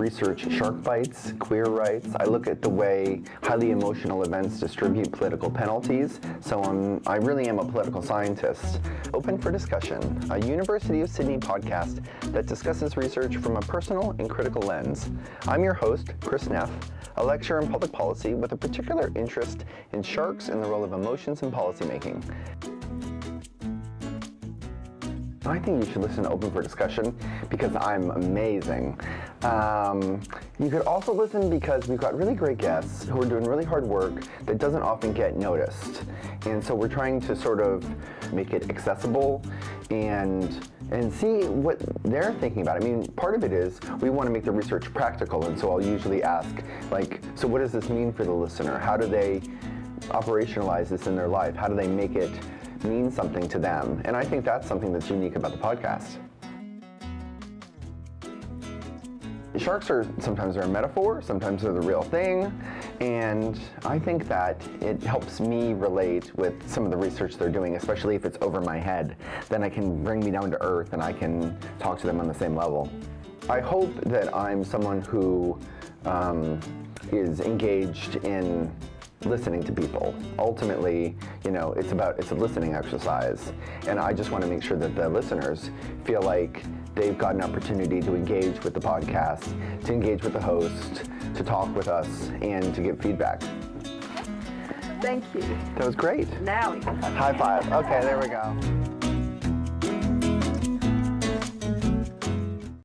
research shark bites, queer rights. I look at the way highly emotional events distribute political penalties. So I really am a political scientist. Open for Discussion, a University of Sydney podcast that discusses research from a personal and critical lens. I'm your host, Chris Neff, a lecturer in public policy with a particular interest in sharks and the role of emotions in policymaking. I think you should listen to Open for Discussion because I'm amazing. You could also listen because we've got really great guests who are doing really hard work that doesn't often get noticed. And so we're trying to sort of make it accessible and see what they're thinking about. I mean, part of it is we want to make the research practical, and so I'll usually ask, so what does this mean for the listener? How do they operationalize this in their life? How do they make it mean something to them? And I think that's something that's unique about the podcast. Sharks are sometimes they're a metaphor, sometimes they're the real thing, and I think that it helps me relate with some of the research they're doing, especially if it's over my head. Then it can bring me down to earth and I can talk to them on the same level. I hope that I'm someone who is engaged in listening to people. Ultimately, it's a listening exercise, and I just want to make sure that the listeners feel like they've got an opportunity to engage with the podcast, to engage with the host, to talk with us, and to give feedback. Thank you. That was great. Now we can high five. Okay, there we go.